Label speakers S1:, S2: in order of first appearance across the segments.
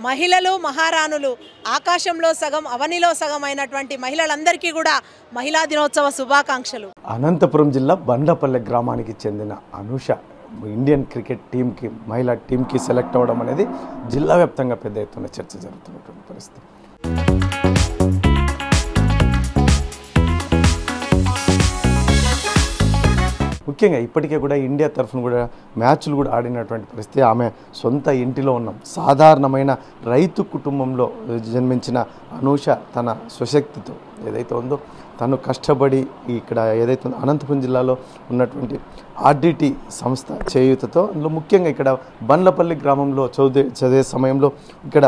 S1: మహిళలు మహారాణులు ఆకాశంలో సగం అవనిలో సగం అయినటువంటి మహిళలందరికీ కూడా మహిళా దినోత్సవ శుభాకాంక్షలు.
S2: అనంతపురం జిల్లా బండ్లపల్లె గ్రామానికి చెందిన అనూష ఇండియన్ క్రికెట్ టీంకి మహిళా టీంకి సెలెక్ట్ అవ్వడం అనేది జిల్లా వ్యాప్తంగా పెద్ద ఎత్తున చర్చ జరుగుతున్నటువంటి పరిస్థితి. ముఖ్యంగా ఇప్పటికే కూడా ఇండియా తరఫున కూడా మ్యాచ్లు కూడా ఆడినటువంటి పరిస్థితి. ఆమె సొంత ఇంటిలో ఉన్న సాధారణమైన రైతు కుటుంబంలో జన్మించిన అనూష తన స్వశక్తితో ఏదైతే ఉందో తను కష్టపడి ఇక్కడ ఏదైతే ఉందో అనంతపురం జిల్లాలో ఉన్నటువంటి ఆర్డిటి సంస్థ చేయూతతో అందులో ముఖ్యంగా ఇక్కడ బండ్లపల్లి గ్రామంలో చదివే సమయంలో ఇక్కడ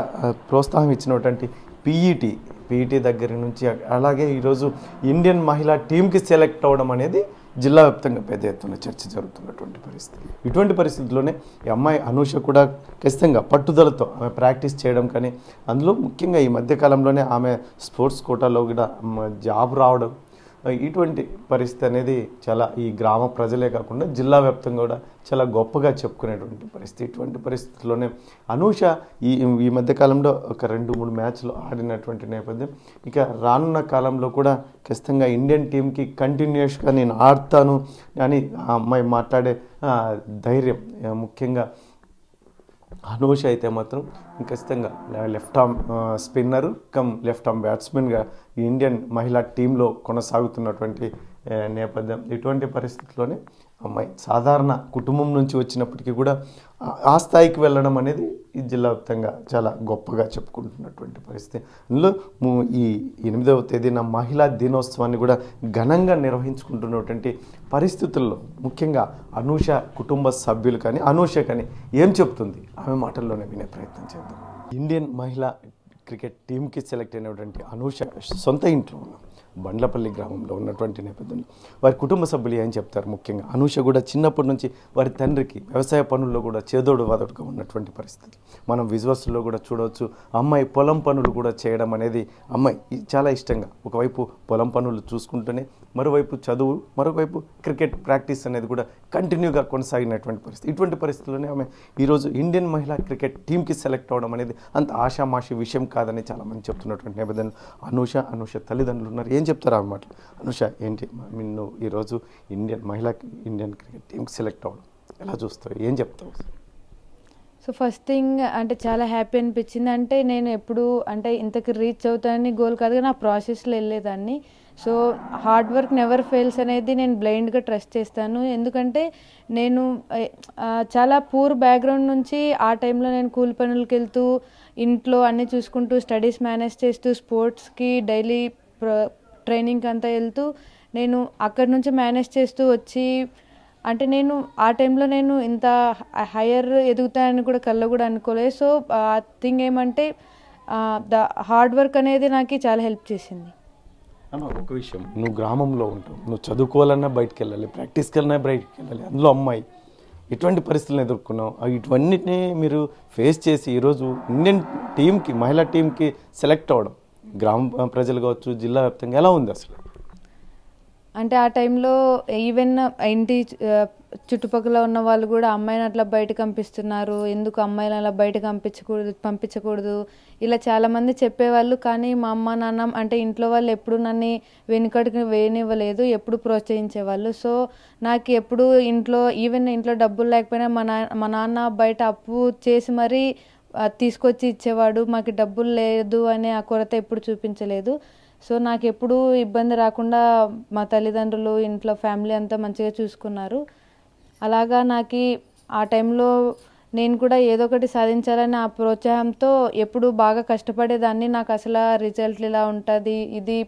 S2: ప్రోత్సాహం ఇచ్చినటువంటి పీఈటీ దగ్గర నుంచి అలాగే ఈరోజు ఇండియన్ మహిళా టీంకి సెలెక్ట్ అవ్వడం అనేది జిల్లా వ్యాప్తంగా పెద్ద ఎత్తున చర్చ జరుగుతున్నటువంటి పరిస్థితి. ఇటువంటి పరిస్థితుల్లోనే ఈ అమ్మాయి అనూష కూడా ఖచ్చితంగా పట్టుదలతో ఆమె ప్రాక్టీస్ చేయడం కానీ అందులో ముఖ్యంగా ఈ మధ్యకాలంలోనే ఆమె స్పోర్ట్స్ కోటాలో కూడా జాబ్ రావడం ఇటువంటి పరిస్థితి అనేది చాలా ఈ గ్రామ ప్రజలే కాకుండా జిల్లా వ్యాప్తంగా కూడా చాలా గొప్పగా చెప్పుకునేటువంటి పరిస్థితి. ఇటువంటి పరిస్థితుల్లోనే అనూష ఈ మధ్యకాలంలో ఒక 2-3 మ్యాచ్లు ఆడినటువంటి నేపథ్యం ఇక రానున్న కాలంలో కూడా ఖచ్చితంగా ఇండియన్ టీంకి కంటిన్యూస్గా నేను ఆడతాను అని ఆ అమ్మాయి మాట్లాడే ధైర్యం ముఖ్యంగా అనూష అయితే మాత్రం ఖచ్చితంగా left arm spinner come left arm బ్యాట్స్మెన్గా ఇండియన్ మహిళా టీంలో కొనసాగుతున్నటువంటి నేపథ్యం. ఇటువంటి పరిస్థితుల్లోనే అమ్మాయి సాధారణ కుటుంబం నుంచి వచ్చినప్పటికీ కూడా ఆ స్థాయికి వెళ్ళడం అనేది ఈ జిల్లా వ్యాప్తంగా చాలా గొప్పగా చెప్పుకుంటున్నటువంటి పరిస్థితి. అందులో ఈ 8వ తేదీన మహిళా దినోత్సవాన్ని కూడా ఘనంగా నిర్వహించుకుంటున్నటువంటి పరిస్థితుల్లో ముఖ్యంగా అనూష కుటుంబ సభ్యులు కానీ అనూష కానీ ఏం చెప్తుంది ఆమె మాటల్లోనే వినే ప్రయత్నం చేద్దాం. ఇండియన్ మహిళా క్రికెట్ టీంకి సెలెక్ట్ అయినటువంటి అనూష సొంత ఇంట్లో ఉన్నాం బండ్లపల్లి గ్రామంలో ఉన్నటువంటి నేపథ్యంలో వారి కుటుంబ సభ్యులు ఏం చెప్తారు. ముఖ్యంగా అనూష కూడా చిన్నప్పటి నుంచి వారి తండ్రికి వ్యవసాయ పనుల్లో కూడా చేదోడు వాదోడుగా ఉన్నటువంటి పరిస్థితి మనం విజువల్స్లో కూడా చూడవచ్చు. అమ్మాయి పొలం పనులు కూడా చేయడం అనేది అమ్మాయి చాలా ఇష్టంగా ఒకవైపు పొలం పనులు చూసుకుంటూనే మరోవైపు చదువు మరోవైపు క్రికెట్ ప్రాక్టీస్ అనేది కూడా కంటిన్యూగా కొనసాగినటువంటి పరిస్థితి. ఇటువంటి పరిస్థితుల్లోనే ఆమె ఈరోజు ఇండియన్ మహిళా క్రికెట్ టీంకి సెలెక్ట్ అవ్వడం అనేది అంత ఆషామాషి విషయం కాదని చాలామంది చెప్తున్నటువంటి నేపథ్యంలో అనూష తల్లిదండ్రులు ఉన్నారు. ఏం చెప్తారు అన్నమాట. అనూష ఏంటి నువ్వు ఈరోజు ఇండియన్ క్రికెట్ టీంకి సెలెక్ట్ అవ్వడం ఎలా చూస్తావు, ఏం చెప్తావు?
S3: సో ఫస్ట్ థింగ్ అంటే చాలా హ్యాపీ అనిపించింది. అంటే నేను ఎప్పుడు అంటే ఇంతకు రీచ్ అవుతానని గోల్ కాదు కానీ ఆ ప్రాసెస్లో వెళ్ళేదాన్ని. So hard work never fails అనేది నేను బ్లైండ్గా ట్రస్ట్ చేస్తాను. ఎందుకంటే నేను చాలా పూర్ బ్యాక్గ్రౌండ్ నుంచి ఆ టైంలో నేను కూలి పనులకి వెళ్తూ ఇంట్లో అన్నీ చూసుకుంటూ స్టడీస్ మేనేజ్ చేస్తూ స్పోర్ట్స్కి డైలీ ట్రైనింగ్కి అంతా వెళ్తూ నేను అక్కడి నుంచి మేనేజ్ చేస్తూ వచ్చి అంటే నేను ఆ టైంలో నేను ఇంత హయ్యర్ ఎదుగుతానని కూడా కళ్ళ కూడా అనుకోలేదు. సో ఆ థింగ్ ఏమంటే ద హార్డ్ వర్క్ అనేది నాకు చాలా హెల్ప్ చేసింది.
S2: ఒక విషయం, నువ్వు గ్రామంలో ఉంటావు, నువ్వు చదువుకోవాలన్నా బయటకు వెళ్ళాలి, ప్రాక్టీస్కి వెళ్ళినా బయటకు వెళ్ళాలి, అందులో అమ్మాయి ఇటువంటి పరిస్థితులను ఎదుర్కొన్నావు. ఇవన్నిటినీ మీరు ఫేస్ చేసి ఈరోజు ఇండియన్ టీంకి మహిళా టీంకి సెలెక్ట్ అవ్వడం గ్రామ ప్రజలు కావచ్చు జిల్లా వ్యాప్తంగా ఎలా ఉంది అసలు?
S3: అంటే ఆ టైంలో ఈవెన్ ఇంటి చుట్టుపక్కల ఉన్న వాళ్ళు కూడా అమ్మాయిని అట్లా బయట పంపిస్తున్నారు, ఎందుకు అమ్మాయిని అలా బయట పంపించకూడదు ఇలా చాలామంది చెప్పేవాళ్ళు. కానీ మా అమ్మ నాన్న అంటే ఇంట్లో వాళ్ళు ఎప్పుడు నన్ను వెనుకడికి వేయనివ్వలేదు, ఎప్పుడు ప్రోత్సహించేవాళ్ళు. సో నాకు ఎప్పుడు ఈవెన్ ఇంట్లో డబ్బులు లేకపోయినా మా నాన్న బయట అప్పు చేసి మరీ తీసుకొచ్చి ఇచ్చేవాడు. మాకు డబ్బులు లేదు అనే ఆ కొరత ఎప్పుడు చూపించలేదు. సో నాకు ఎప్పుడూ ఇబ్బంది రాకుండా మా తల్లిదండ్రులు ఇంట్లో ఫ్యామిలీ అంతా మంచిగా చూసుకున్నారు. అలాగా నాకు ఆ టైంలో నేను కూడా ఏదో ఒకటి సాధించాలని ఆ ప్రోత్సాహంతో ఎప్పుడు బాగా కష్టపడేదాన్ని. నాకు అసలు రిజల్ట్ ఇలా ఉంటుంది, ఇది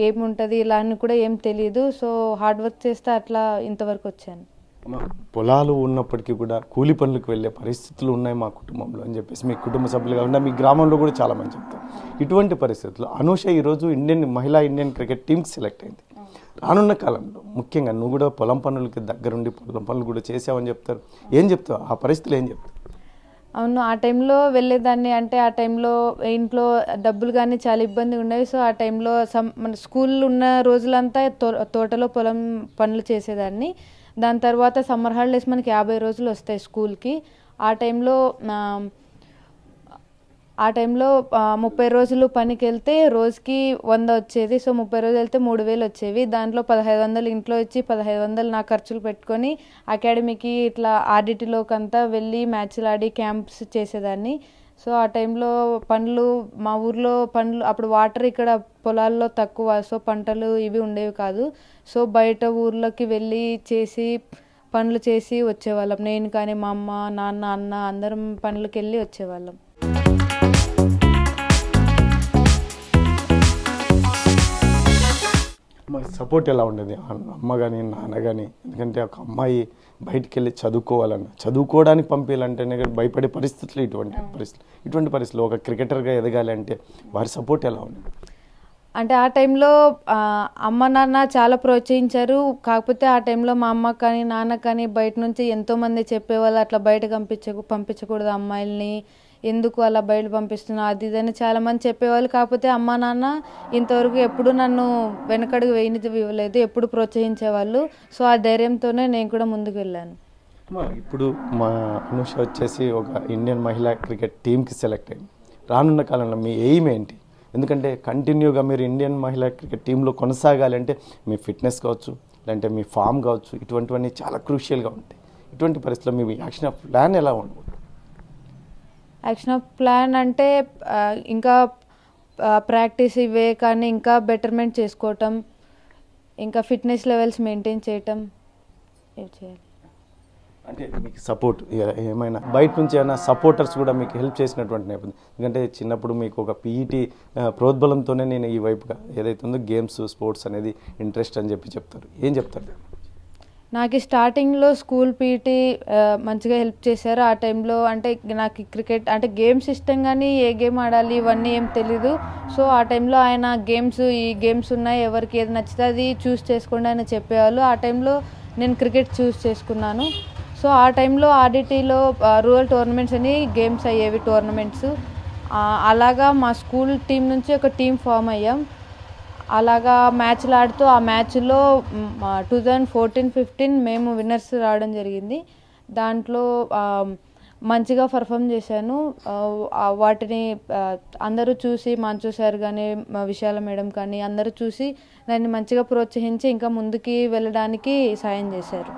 S3: ఏముంటుంది ఇలా అని కూడా ఏం తెలియదు. సో హార్డ్ వర్క్ చేస్తే అట్లా ఇంతవరకు వచ్చాను.
S2: పొలాలు ఉన్నప్పటికీ కూడా కూలి పనులకు వెళ్ళే పరిస్థితులు ఉన్నాయి మా కుటుంబంలో అని చెప్పేసి మీ కుటుంబ సభ్యులు కాకుండా మీ గ్రామంలో కూడా చాలామంది చెప్తారు. ఇటువంటి పరిస్థితుల్లో అనూష ఈరోజు ఇండియన్ క్రికెట్ టీంకి సెలెక్ట్ అయింది. రానున్న కాలంలో ముఖ్యంగా నువ్వు కూడా పొలం పనులకి దగ్గరుండి పొలం పనులు కూడా చేసావని చెప్తారు. ఏం చెప్తావు ఆ పరిస్థితులు, ఏం చెప్తావు?
S3: అవును, ఆ టైంలో వెళ్ళేదాన్ని. అంటే ఆ టైంలో ఇంట్లో డబ్బులు కానీ చాలా ఇబ్బంది ఉండేవి. సో ఆ టైంలో మన స్కూల్ ఉన్న రోజులంతా తోటలో పొలం పనులు చేసేదాన్ని. దాని తర్వాత సమ్మర్ హాలిడేస్ మనకి 50 రోజులు వస్తాయి స్కూల్కి. ఆ టైంలో ఆ టైంలో 30 రోజులు పనికి వెళ్తే రోజుకి 100 వచ్చేది. సో 30 రోజులు వెళ్తే 3000 వచ్చేవి. దాంట్లో 1500 ఇంట్లో ఇచ్చి 1500 నా ఖర్చులు పెట్టుకొని అకాడమీకి ఇట్లా ఆర్డిటీలోకి అంతా వెళ్ళి మ్యాచ్లు ఆడి క్యాంప్స్ చేసేదాన్ని. సో ఆ టైంలో పండ్లు మా ఊర్లో పండ్లు అప్పుడు వాటర్ ఇక్కడ పొలాల్లో తక్కువ. సో పంటలు ఇవి ఉండేవి కాదు. సో బయట ఊర్లోకి వెళ్ళి చేసి పనులు చేసి వచ్చేవాళ్ళం. నేను కానీ మా అమ్మ, నాన్న, అన్న అందరం పనులకి వెళ్ళి వచ్చేవాళ్ళం.
S2: సపోర్ట్ ఎలా ఉండేది అమ్మ కానీ నాన్న కానీ? ఎందుకంటే ఒక అమ్మాయి బయటికి వెళ్ళి చదువుకోవడానికి పంపించాలంటేనే భయపడే పరిస్థితులు ఇటువంటి పరిస్థితులు ఒక క్రికెటర్గా ఎదగాలి అంటే వారి సపోర్ట్ ఎలా ఉండేది?
S3: అంటే ఆ టైంలో అమ్మ నాన్న చాలా ప్రోత్సహించారు. కాకపోతే ఆ టైంలో మా అమ్మ కానీ నాన్న కానీ బయట నుంచి ఎంతోమంది చెప్పేవాళ్ళు, అట్లా బయట పంపించకూడదు అమ్మాయిల్ని, ఎందుకు అలా బయట పంపిస్తున్నా అది ఇదని చాలామంది చెప్పేవాళ్ళు. కాకపోతే అమ్మ నాన్న ఇంతవరకు ఎప్పుడు నన్ను వెనకడుగు వేయలేదు, ఎప్పుడు ప్రోత్సహించేవాళ్ళు. సో ఆ ధైర్యంతోనే నేను కూడా ముందుకు వెళ్ళాను.
S2: ఇప్పుడు మా అనుష వచ్చేసి ఒక ఇండియన్ మహిళా క్రికెట్ టీంకి సెలెక్ట్ అయింది. రానున్న కాలంలో మీ ఎయిమ్ ఏంటి? ఎందుకంటే కంటిన్యూగా మీరు ఇండియన్ మహిళా క్రికెట్ టీంలో కొనసాగాలి అంటే మీ ఫిట్నెస్ కావచ్చు, లేదంటే మీ ఫామ్ కావచ్చు, ఇటువంటివన్నీ చాలా క్రూషియల్గా ఉంటాయి. ఇటువంటి పరిస్థితుల్లో మీ యాక్షన్ ఆఫ్ ప్లాన్ ఎలా ఉండదు?
S3: యాక్షన్ ఆఫ్ ప్లాన్ అంటే ఇంకా ప్రాక్టీస్ ఇవే, కానీ ఇంకా బెటర్మెంట్ చేసుకోవటం, ఇంకా ఫిట్నెస్ లెవెల్స్ మెయింటైన్ చేయటం ఇవి చేయాలి.
S2: అంటే మీకు సపోర్ట్ ఏమైనా బయట నుంచి ఏమైనా సపోర్టర్స్ కూడా మీకు హెల్ప్ చేసినటువంటి నేపథ్యం? ఎందుకంటే చిన్నప్పుడు మీకు ఒక పీఈటీ ప్రోద్బలంతోనే నేను ఈ వైపుగా ఏదైతే ఉందో గేమ్స్ స్పోర్ట్స్ అనేది ఇంట్రెస్ట్ అని చెప్తారు. ఏం చెప్తారు?
S3: నాకు స్టార్టింగ్లో స్కూల్ పీటీ మంచిగా హెల్ప్ చేశారు. ఆ టైంలో అంటే నాకు క్రికెట్ అంటే గేమ్స్ ఇష్టం, కానీ ఏ గేమ్ ఆడాలి ఇవన్నీ ఏం తెలీదు. సో ఆ టైంలో ఆయన ఈ గేమ్స్ ఉన్నాయి, ఎవరికి ఏది నచ్చితే అది చూస్ చేసుకోండి అని చెప్పేవాళ్ళు. ఆ టైంలో నేను క్రికెట్ చూస్ చేసుకున్నాను. సో ఆ టైంలో ఆర్డిటీలో రూరల్ టోర్నమెంట్స్ అని గేమ్స్ అయ్యేవి, టోర్నమెంట్స్. అలాగా మా స్కూల్ టీం నుంచి ఒక టీం ఫామ్ అయ్యాం. అలాగా మ్యాచ్లు ఆడుతూ ఆ మ్యాచ్లో 2014-15 మేము విన్నర్స్ రావడం జరిగింది. దాంట్లో మంచిగా పర్ఫామ్ చేశాను. వాటిని అందరూ చూసి మంచు సార్ కానీ విశాల మేడం కానీ అందరూ చూసి దాన్ని మంచిగా ప్రోత్సహించి ఇంకా ముందుకి వెళ్ళడానికి సాయం చేశారు.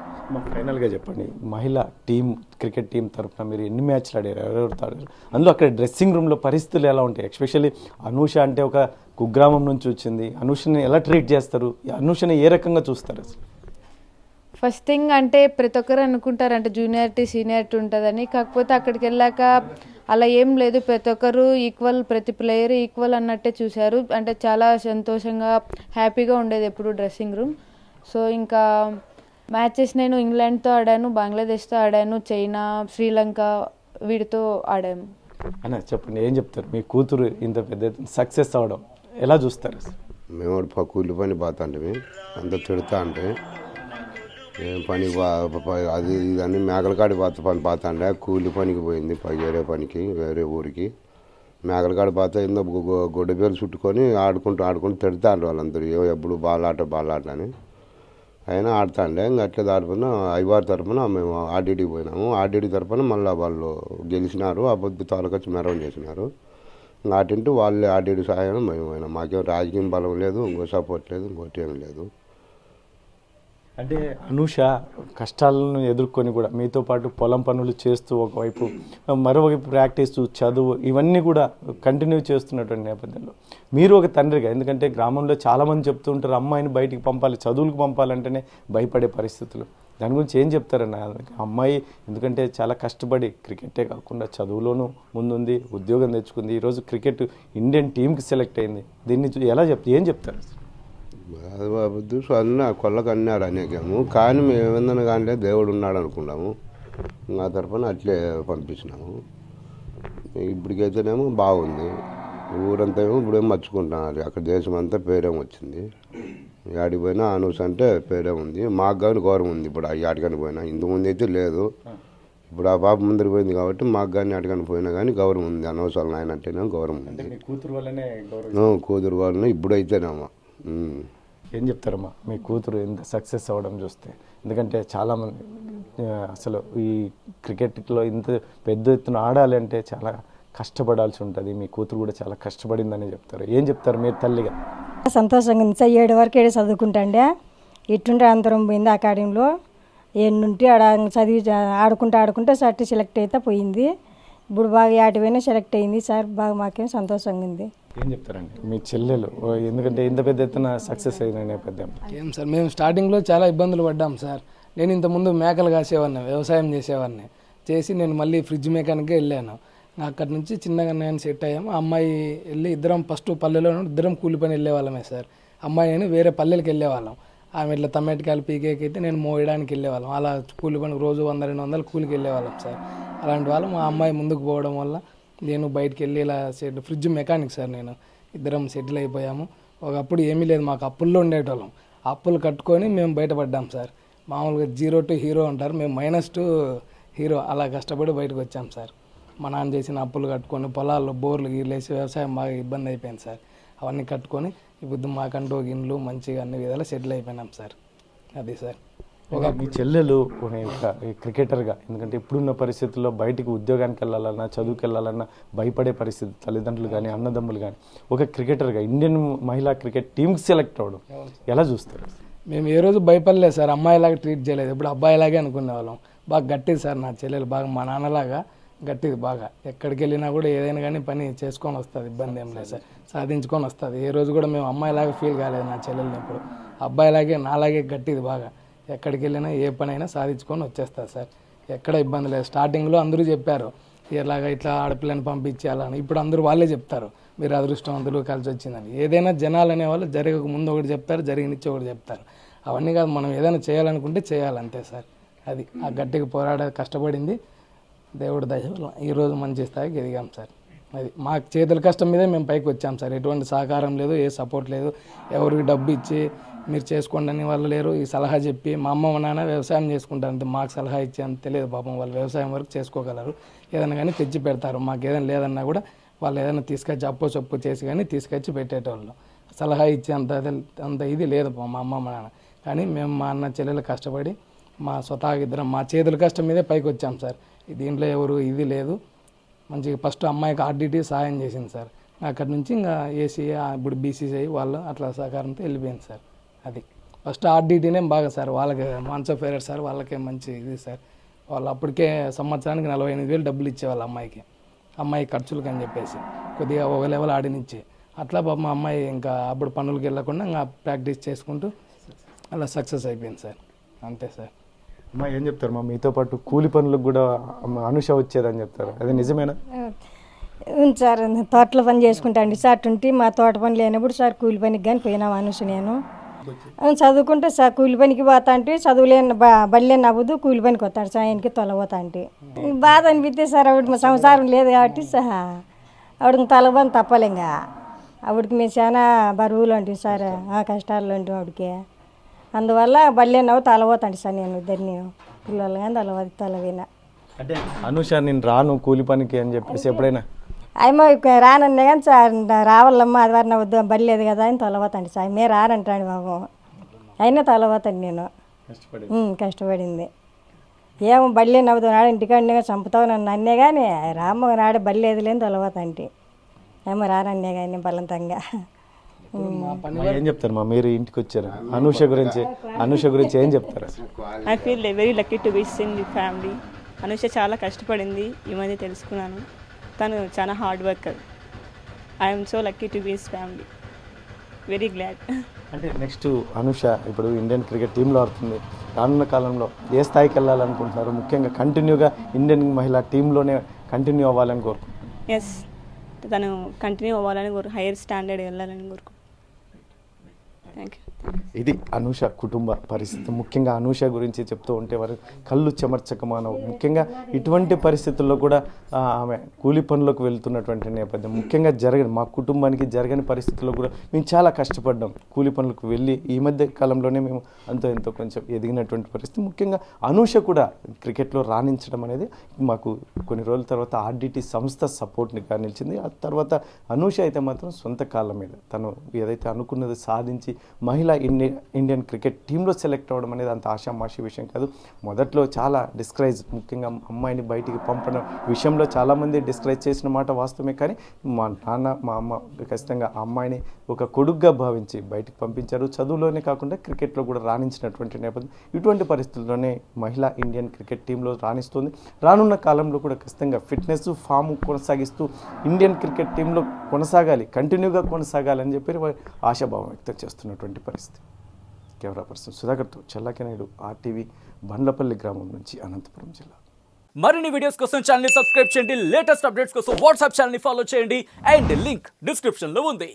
S2: ఫైనల్గా చెప్పండి, మహిళా టీం క్రికెట్ టీం తరఫున మీరు ఎన్ని మ్యాచ్లు ఆడారు, ఎవరెవరితో ఆడారు? అందులో అక్కడ డ్రెస్సింగ్ రూమ్లో పరిస్థితులు ఎలా ఉంటాయి? ఎస్పెషల్లీ అనూష అంటే ఒక కుగ్రామం నుంచి వచ్చింది. అనూషని ఎలా ట్రీట్ చేస్తారు? అనూషని ఏ రకంగా చూస్తారు అసలు?
S3: ఫస్ట్ థింగ్ అంటే ప్రతి ఒక్కరు అనుకుంటారు అంటే జూనియారిటీ సీనియారిటీ ఉంటుందని. కాకపోతే అక్కడికి వెళ్ళాక అలా ఏం లేదు. ప్రతి ఒక్కరు ఈక్వల్, ప్రతి ప్లేయర్ ఈక్వల్ అన్నట్టే చూశారు. అంటే చాలా సంతోషంగా హ్యాపీగా ఉండేది ఎప్పుడు డ్రెస్సింగ్ రూమ్. సో ఇంకా మ్యాచెస్ నేను ఇంగ్లాండ్తో ఆడాను, బంగ్లాదేశ్తో ఆడాను, చైనా, శ్రీలంక వీటితో ఆడాము.
S2: అన్న చెప్పండి, ఏం చెప్తారు? మీ కూతురు ఇంత పెద్ద సక్సెస్ అవ్వడం ఎలా చూస్తారు?
S4: మేము కూలి పని పోతా అంటే అంత తిడతా అంటే ఏం పని అది ఇదని మేకలకాడి పోతా అంటే కూలి పనికి పోయింది, వేరే పనికి వేరే ఊరికి. మేకలకాడ పోతా ఏందో గొడ్డ పేరు చుట్టుకొని ఆడుకుంటూ తిడతా అంటారు వాళ్ళందరూ, ఎప్పుడు బాలాట అని. అయినా ఆడుతాండే ఇంకా అట్లా తరపున ఐవారి తరపున మేము ఆర్డీడీకి పోయినాము. ఆర్డీడీ తరపున మళ్ళీ వాళ్ళు గెలిచినారు, ఆ పొద్దు తాలకొచ్చి మెరవం చేసినారు. ఇంకా అటింటూ వాళ్ళే ఆర్డీడీ సహాయం మేము పోయినాం. మాకేం రాజకీయం బలం లేదు, ఇంకో సపోర్ట్ లేదు, ఇంకోటి ఏం లేదు.
S2: అంటే అనూష కష్టాలను ఎదుర్కొని కూడా మీతో పాటు పొలం పనులు చేస్తూ ఒకవైపు మరోవైపు ప్రాక్టీస్, చదువు ఇవన్నీ కూడా కంటిన్యూ చేస్తున్నటువంటి నేపథ్యంలో మీరు ఒక తండ్రిగా, ఎందుకంటే గ్రామంలో చాలామంది చెప్తూ ఉంటారు అమ్మాయిని బయటికి పంపాలి, చదువులకు పంపాలంటేనే భయపడే పరిస్థితులు. దాని గురించి ఏం చెప్తారన్న? అమ్మాయి ఎందుకంటే చాలా కష్టపడి క్రికెటే కాకుండా చదువులోనూ ముందుంది, ఉద్యోగం తెచ్చుకుంది, ఈరోజు క్రికెట్ ఇండియన్ టీంకి సెలెక్ట్ అయింది. దీన్ని ఎలా ఏం చెప్తారు?
S4: బాబు అన్న కొల్లకు అన్నాడు అనేకేమో, కానీ మేము ఏమన్నా కానీ దేవుడు ఉన్నాడు అనుకున్నాము. ఆ తరఫున అట్లే పంపించినాము. ఇప్పటికైతేనేమో బాగుంది, ఊరంతా ఏమో ఇప్పుడేమో మర్చుకుంటున్నారు. అక్కడ దేశం అంతా పేరేం వచ్చింది. ఆడికి పోయినా అనూస్ అంటే పేరే ఉంది, మాకు కానీ గౌరవం ఉంది. ఇప్పుడు ఆడికని పోయినా ఇంతకుముందు అయితే లేదు, ఇప్పుడు ఆ పాప ముందరికి పోయింది కాబట్టి మాకు కానీ ఆడికని పోయినా కానీ గౌరవం ఉంది. అనూస్ వాళ్ళ నాయన అంటేనే గౌరవం ఉంది, కూతురు వాళ్ళని ఇప్పుడైతేనేమో.
S2: ఏం చెప్తారమ్మా మీ కూతురు ఎంత సక్సెస్ అవ్వడం చూస్తే? ఎందుకంటే చాలామంది అసలు ఈ క్రికెట్లో ఇంత పెద్ద ఎత్తున ఆడాలి అంటే చాలా కష్టపడాల్సి ఉంటుంది, మీ కూతురు కూడా చాలా కష్టపడిందని చెప్తారు. ఏం చెప్తారు మీరు తల్లిగా?
S5: సంతోషంగా ఉంది సార్. 7 వరకు చదువుకుంటాండే, ఇట్టుంటే అందరం పోయింది అకాడమీలో. ఎన్నుంటే ఆడ చదివి ఆడుకుంటే సర్టి సెలెక్ట్ అయితే పోయింది. ఇప్పుడు బాగా ఆటిపోయినా సెలెక్ట్ అయింది సార్. బాగా మాకేం సంతోషంగా ఉంది.
S2: ఏం చెప్తారండి మీ చెల్లెలు, ఎందుకంటే ఇంత పెద్ద ఎత్తున సక్సెస్ అయిన నేపథ్యం?
S6: ఏం సార్, మేము స్టార్టింగ్లో చాలా ఇబ్బందులు పడ్డాం సార్. నేను ఇంతకుముందు మేకలు కాసేవాడిని, వ్యవసాయం చేసేవాడిని. చేసి నేను మళ్ళీ ఫ్రిడ్జ్ మెకానిక్గా వెళ్ళాను. అక్కడి నుంచి చిన్నగా నేను సెట్ అయ్యాము. అమ్మాయి వెళ్ళి ఇద్దరం ఫస్ట్ పల్లెలో ఇద్దరం కూలి పని వెళ్ళేవాళ్ళమే సార్. అమ్మాయి నేను వేరే పల్లెలకు వెళ్ళేవాళ్ళం. ఆమె ఇట్లా టమాటకాయలు పీకేకి అయితే నేను మోయడానికి వెళ్ళేవాళ్ళం. అలా కూలి పని రోజు 100-200 కూలికి వెళ్ళేవాళ్ళం సార్. అలాంటి వాళ్ళు మా అమ్మాయి ముందుకు పోవడం వల్ల నేను బయటికి వెళ్ళి ఇలా ఫ్రిడ్జ్ మెకానిక్ సార్. నేను ఇద్దరం సెటిల్ అయిపోయాము. ఒకప్పుడు ఏమీ లేదు, మాకు అప్పుల్లో ఉండేటోళ్ళం. అప్పులు కట్టుకొని మేము బయటపడ్డాం సార్. మామూలుగా 0 to హీరో అంటారు, మేము -2 to హీరో. అలా కష్టపడి బయటకు వచ్చాం సార్. మా నాన్న చేసిన అప్పులు కట్టుకొని పొలాల్లో బోర్లు గీలేసి వ్యవసాయం బాగా ఇబ్బంది అయిపోయింది సార్. అవన్నీ కట్టుకొని ఇప్పుడు మాకంటూ ఇండ్లు మంచిగా అన్ని విధాలు సెటిల్ అయిపోయినాం సార్. అది సార్.
S2: మీ చెల్లెలు ఒక క్రికెటర్గా, ఎందుకంటే ఇప్పుడున్న పరిస్థితుల్లో బయటికి ఉద్యోగానికి వెళ్ళాలన్నా చదువుకు వెళ్ళాలన్నా భయపడే పరిస్థితి, తల్లిదండ్రులు కానీ అన్నదమ్ములు కానీ. ఒక క్రికెటర్గా ఇండియన్ మహిళా క్రికెట్ టీంకి సెలెక్ట్ అవ్వడం ఎలా చూస్తారు?
S6: మేము ఏ రోజు భయపడలేదు సార్, అమ్మాయిలాగా ట్రీట్ చేయలేదు, ఇప్పుడు అబ్బాయిలాగే అనుకునే వాళ్ళం. బాగా గట్టిది సార్ నా చెల్లెలు, బాగా మా నాన్నలాగా గట్టిది. బాగా ఎక్కడికి వెళ్ళినా కూడా ఏదైనా కానీ పని చేసుకొని వస్తుంది, ఇబ్బంది ఏం లేదు సార్, సాధించుకొని వస్తుంది. ఏ రోజు కూడా మేము అమ్మాయిలాగా ఫీల్ కాలేదు నా చెల్లెల్ని ఎప్పుడు. అబ్బాయిలాగే నాలాగే గట్టిది బాగా. ఎక్కడికి వెళ్ళినా ఏ పని అయినా సాధించుకొని వచ్చేస్తుంది సార్, ఎక్కడ ఇబ్బంది లేదు. స్టార్టింగ్లో అందరూ చెప్పారు ఇలాగ ఇట్లా ఆడపిల్లని పంపించేయాలని. ఇప్పుడు అందరూ వాళ్ళే చెప్తారు మీరు అదృష్టవంతులు కలిసి వచ్చిందని. ఏదైనా జనాలు అనేవాళ్ళు జరగక ముందు ఒకటి చెప్తారు, జరిగినిచ్చి ఒకటి చెప్తారు. అవన్నీ కాదు, మనం ఏదైనా చేయాలనుకుంటే చేయాలంతే సార్. అది ఆ గట్టిగా పోరాడే కష్టపడింది, దేవుడి దయ వల్ల ఈరోజు మంచి స్థాయికి ఎదిగాం సార్. అది మా చేతుల కష్టం మీదే మేము పైకి వచ్చాం సార్. ఎటువంటి సహకారం లేదు, ఏ సపోర్ట్ లేదు. ఎవరికి డబ్బు ఇచ్చి మీరు చేసుకోండి అని వాళ్ళు లేరు. ఈ సలహా చెప్పి మా అమ్మ మా నాన్న వ్యవసాయం చేసుకుంటారు అంతే, మాకు సలహా ఇచ్చి అంత తెలియదు పాపం. వాళ్ళు వ్యవసాయం వరకు చేసుకోగలరు, ఏదైనా కానీ తెచ్చి పెడతారు. మాకు ఏదైనా లేదన్నా కూడా వాళ్ళు ఏదైనా తీసుకొచ్చి అప్పు చేసి కానీ తీసుకొచ్చి పెట్టేటోళ్ళు. సలహా ఇచ్చి అంత ఇది లేదు మా అమ్మ మా నాన్న. కానీ మేము మా అన్న చెల్లెలు కష్టపడి మా స్వతహాగా ఇద్దరం మా చేతుల కష్టం మీదే పైకి వచ్చాం సార్. దీంట్లో ఎవరు ఇది లేదు. మంచిగా ఫస్ట్ అమ్మాయికి ఆర్డిటీ సహాయం చేసింది సార్. అక్కడి నుంచి ఇంకా ఏసీ ఇప్పుడు బీసీసీ వాళ్ళు అట్లా సహకారంతో వెళ్ళిపోయింది సార్. అది ఫస్ట్ ఆర్డిటీనే బాగా సార్, వాళ్ళకి మాన్సో ఫేరర్ సార్, వాళ్ళకే మంచి ఇది సార్. వాళ్ళు అప్పటికే సంవత్సరానికి 48,000 డబ్బులు ఇచ్చేవాళ్ళు అమ్మాయి ఖర్చులకు అని చెప్పేసి, కొద్దిగా ఒక లెవెల్ ఆడినిచ్చి. అట్లా మా అమ్మాయి ఇంకా అప్పుడు పనులకు వెళ్ళకుండా ఇంకా ప్రాక్టీస్ చేసుకుంటూ అలా సక్సెస్ అయిపోయింది సార్. అంతే సార్.
S2: అమ్మా ఏం చెప్తారు? మా మీతో పాటు కూలి పనులకు కూడా అనుష వచ్చేదని చెప్తారు, అది నిజమేనా?
S5: సార్ తోటలో పని చేసుకుంటాండి సార్. అటుంటే మా తోట పని లేనప్పుడు సార్ కూలి పనికి కానీ పోయినాం అనుష నేను. చదువుకుంటే సార్ కూలి పనికి పోతా అంటే చదువులేని బడిలేని అవ్వదు, కూలి పనికి వస్తాడు సాయానికి తొలపోతా అంటే బాధ అనిపిస్తే సార్. ఆవిడ సంసారం లేదు కాబట్టి సహా ఆవిడకి తలబని తప్పలేంగా. ఆవిడకి మేము చాలా బరువులు ఉంటాం సార్, కష్టాల్లో ఉంటాం ఆవిడకి. అందువల్ల బడిలేని అవ్వ తలపోతాండి సార్. నేను ఇద్దరిని పిల్లలు కానీ తలవినా
S2: అంటే అనుష నేను రాను కూలి పనికి అని చెప్పేసి ఎప్పుడైనా
S5: ఆయమ్మ రానన్నే కానీ సార్ రావాలమ్మా అది వారిన వద్దు బడి లేదు కదా అని తొలవతండి సార్. మే రానంటాడు బాబు, అయినా తొలవతండి నేను. కష్టపడింది ఏమో బడిలే నవ్వుతున్నాడు, ఇంటికాడనే చంపుతావు నన్ను అన్నే కానీ రామ్మ నాడే బడి లేదు లేని తొలవతండి. ఏమో రానన్నే కానీ బలవంతంగా.
S2: ఏం చెప్తారు మా మీరు ఇంటికి వచ్చారు అనుష గురించి ఏం చెప్తారు?
S7: I feel very lucky to be in the family. Anusha చాలా కష్టపడింది, ఈ మధ్య తెలుసుకున్నాను. తను చాలా hard worker. I'm so lucky to be his family, very glad.
S2: అంటే నెక్స్ట్ అనుష ఇప్పుడు ఇండియన్ క్రికెట్ టీంలో ఆడుతుంది. రానున్న కాలంలో ఏ స్థాయికి వెళ్ళాలనుకుంటున్నారు? ముఖ్యంగా కంటిన్యూగా ఇండియన్ మహిళా టీంలోనే కంటిన్యూ అవ్వాలని కోరుకుంటున్నారు.
S7: ఎస్, తను కంటిన్యూ అవ్వాలని హైయర్ స్టాండర్డ్ వెళ్ళాలని కోరుకుంటున్నాను. Thank you.
S2: ఇది అనూష కుటుంబ పరిస్థితి. ముఖ్యంగా అనూష గురించి చెప్తూ ఉంటే వారు కళ్ళు చెమర్చకమానవు. ముఖ్యంగా ఇటువంటి పరిస్థితుల్లో కూడా ఆమె కూలి పనులకు వెళ్తున్నటువంటి నేపథ్యం ముఖ్యంగా మా కుటుంబానికి జరగని పరిస్థితుల్లో కూడా మేము చాలా కష్టపడ్డాం. కూలి పనులకు వెళ్ళి ఈ మధ్య కాలంలోనే మేము ఎంతో కొంచెం ఎదిగినటువంటి పరిస్థితి. ముఖ్యంగా అనూష కూడా క్రికెట్లో రాణించడం అనేది మాకు కొన్ని రోజుల తర్వాత ఆర్డిటీ సంస్థ సపోర్ట్గా నిలిచింది. ఆ తర్వాత అనూష అయితే మాత్రం సొంత కాళ్ళ మీద తను ఏదైతే అనుకున్నది సాధించి మహిళా మహిళా ఇండియన్ క్రికెట్ టీంలో సెలెక్ట్ అవ్వడం అనేది అంత ఆషామాషి విషయం కాదు. మొదట్లో చాలా డిస్కరేజ్, ముఖ్యంగా అమ్మాయిని బయటికి పంపడం విషయంలో చాలామంది డిస్కరేజ్ చేసిన మాట వాస్తవమే. కానీ మా నాన్న మా అమ్మ ఖచ్చితంగా ఆ అమ్మాయిని ఒక కొడుగ్గా భావించి బయటికి పంపించారు. చదువులోనే కాకుండా క్రికెట్లో కూడా రాణించినటువంటి నేపథ్యం. ఇటువంటి పరిస్థితుల్లోనే మహిళా ఇండియన్ క్రికెట్ టీంలో రాణిస్తుంది. రానున్న కాలంలో కూడా ఖచ్చితంగా ఫిట్నెస్ ఫామ్ కొనసాగిస్తూ ఇండియన్ క్రికెట్ టీంలో కొనసాగాలి, కంటిన్యూగా కొనసాగాలని చెప్పి ఆశాభావం వ్యక్తం చేస్తున్నటువంటి పరిస్థితి. కెమెరా పర్సన్ సుధాకర్తో చల్లాకి నాయుడు, RTV, బండ్లపల్లి గ్రామం నుంచి, అనంతపురం జిల్లా.
S8: మరిన్ని వీడియోస్ కోసం ఛానల్ ని సబ్స్క్రైబ్ చేయండి. లేటెస్ట్ అప్డేట్స్ కోసం వాట్సాప్ ఛానల్ ని ఫాలో చేయండి. అండ్ లింక్ డిస్క్రిప్షన్ లో ఉంది.